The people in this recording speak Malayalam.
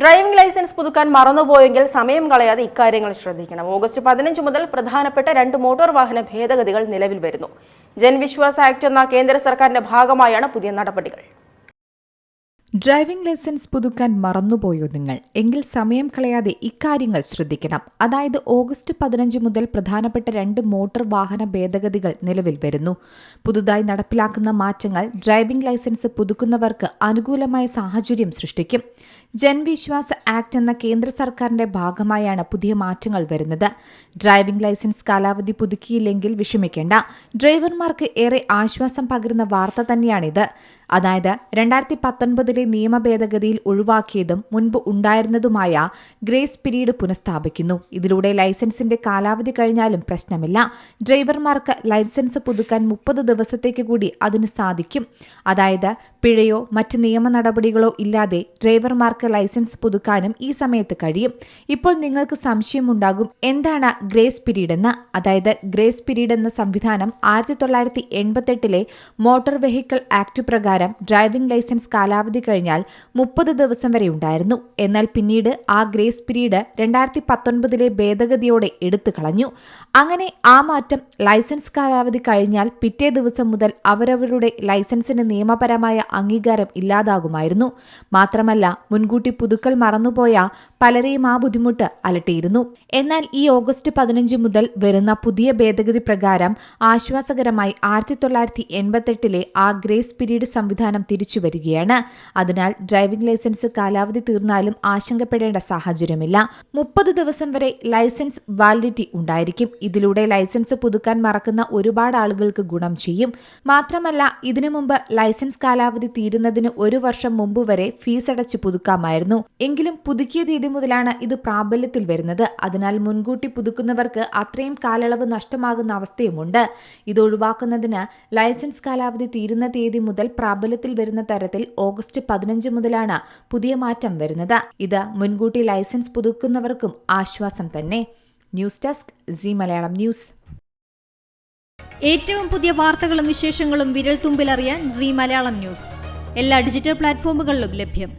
ഡ്രൈവിംഗ് ലൈസൻസ് പുതുക്കാൻ മറന്നുപോയെങ്കിൽ സമയം കളയാതെ ഇക്കാര്യങ്ങൾ ശ്രദ്ധിക്കണം. ഓഗസ്റ്റ് 15 മുതൽ പ്രധാനപ്പെട്ട 2 മോട്ടോർ വാഹന ഭേദഗതികൾ നിലവിൽ വരുന്നു. ജൻവിശ്വാസ് ആക്ട് എന്ന കേന്ദ്ര സർക്കാരിന്റെ ഭാഗമായാണ് പുതിയ നടപടികൾ. ഡ്രൈവിംഗ് ലൈസൻസ് പുതുക്കാൻ മറന്നുപോയോ നിങ്ങൾ? എങ്കിൽ സമയം കളയാതെ ഇക്കാര്യങ്ങൾ ശ്രദ്ധിക്കണം. അതായത് ഓഗസ്റ്റ് 15 മുതൽ പ്രധാനപ്പെട്ട 2 മോട്ടോർ വാഹന ഭേദഗതികൾ നിലവിൽ വരുന്നു. പുതുതായി നടപ്പിലാക്കുന്ന മാറ്റങ്ങൾ ഡ്രൈവിംഗ് ലൈസൻസ് പുതുക്കുന്നവർക്ക് അനുകൂലമായ സാഹചര്യം സൃഷ്ടിക്കും. ജൻവിശ്വാസ് ആക്ട് എന്ന കേന്ദ്ര സർക്കാരിന്റെ ഭാഗമായാണ് പുതിയ മാറ്റങ്ങൾ വരുന്നത്. ഡ്രൈവിംഗ് ലൈസൻസ് കാലാവധി പുതുക്കിയില്ലെങ്കിൽ വിഷമിക്കേണ്ട. ഡ്രൈവർമാർക്ക് ഏറെ ആശ്വാസം പകരുന്ന വാർത്ത തന്നെയാണിത്. അതായത് 2019 നിയമ ഭേദഗതിയിൽ ഒഴിവാക്കിയതും മുൻപ് ഉണ്ടായിരുന്നതുമായ ഗ്രേസ് പീരീഡ് പുനഃസ്ഥാപിക്കുന്നു. ഇതിലൂടെ ലൈസൻസിന്റെ കാലാവധി കഴിഞ്ഞാലും പ്രശ്നമില്ല. ഡ്രൈവർമാർക്ക് ലൈസൻസ് പുതുക്കാൻ 30 ദിവസത്തേക്ക് കൂടി അതിന് സാധിക്കും. അതായത് പിഴയോ മറ്റ് നിയമ നടപടികളോ ഇല്ലാതെ ഡ്രൈവർമാർക്ക് ലൈസൻസ് പുതുക്കാനും ഈ സമയത്ത് കഴിയും. ഇപ്പോൾ നിങ്ങൾക്ക് സംശയമുണ്ടാകും, എന്താണ് ഗ്രേസ് പീരീഡ് എന്ന്? അതായത് ഗ്രേസ് പീരീഡ് എന്ന സംവിധാനം 1988 മോട്ടോർ വെഹിക്കിൾ ആക്ട് പ്രകാരം ഡ്രൈവിംഗ് ലൈസൻസ് കാലാവധി കഴിഞ്ഞാൽ 30 ദിവസം വരെ ഉണ്ടായിരുന്നു. എന്നാൽ പിന്നീട് ആ ഗ്രേസ് പീരീഡ് 2019 ഭേദഗതിയോടെ എടുത്തു കളഞ്ഞു. അങ്ങനെ ആ മാറ്റം ലൈസൻസ് കാലാവധി കഴിഞ്ഞാൽ പിറ്റേ ദിവസം മുതൽ അവരവരുടെ ലൈസൻസിന് നിയമപരമായ അംഗീകാരം ഇല്ലാതാകുമായിരുന്നു. മാത്രമല്ല മുൻകൂട്ടി പുതുക്കൽ മറന്നുപോയ പലരെയും ആ ബുദ്ധിമുട്ട് അലട്ടിയിരുന്നു. എന്നാൽ ഈ ഓഗസ്റ്റ് 15 മുതൽ വരുന്ന പുതിയ ഭേദഗതി പ്രകാരം ആശ്വാസകരമായി 1988 ആ ഗ്രേസ് പീരീഡ് സംവിധാനം തിരിച്ചു വരികയാണ്. അതിനാൽ ഡ്രൈവിംഗ് ലൈസൻസ് കാലാവധി തീർന്നാലും ആശങ്കപ്പെടേണ്ട സാഹചര്യമില്ല. 30 ദിവസം വരെ ലൈസൻസ് വാലിഡിറ്റി ഉണ്ടായിരിക്കും. ഇതിലൂടെ ലൈസൻസ് പുതുക്കാൻ മറക്കുന്ന ഒരുപാട് ആളുകൾക്ക് ഗുണം ചെയ്യും. മാത്രമല്ല ഇതിനു മുമ്പ് ലൈസൻസ് കാലാവധി തീരുന്നതിന് 1 വർഷം മുമ്പ് വരെ ഫീസ് അടച്ച് പുതുക്കാമായിരുന്നു. എങ്കിലും പുതുക്കിയ തീയതി മുതലാണ് ഇത് പ്രാബല്യത്തിൽ വരുന്നത്. അതിനാൽ മുൻകൂട്ടി പുതുക്കുന്നവർക്ക് അത്രയും കാലയളവ് നഷ്ടമാകുന്ന അവസ്ഥയുമുണ്ട്. ഇത് ഒഴിവാക്കുന്നതിന് ലൈസൻസ് കാലാവധി തീരുന്ന തീയതി മുതൽ പ്രാബല്യത്തിൽ വരുന്ന തരത്തിൽ ഓഗസ്റ്റ് 15 മുതലാണ് പുതിയ മാറ്റം വരുന്നത്. ഇത് മുൻകൂട്ടി ലൈസൻസ് പുതുക്കുന്നവർക്കും ആശ്വാസം തന്നെ. News desk Zee Malayalam news. ഏറ്റവും പുതിയ വാർത്തകളും വിശേഷങ്ങളും വിരൽ തുമ്പിലറിയാൻ സീ മലയാളം ന്യൂസ് എല്ലാ ഡിജിറ്റൽ പ്ലാറ്റ്ഫോമുകളിലും ലഭ്യം.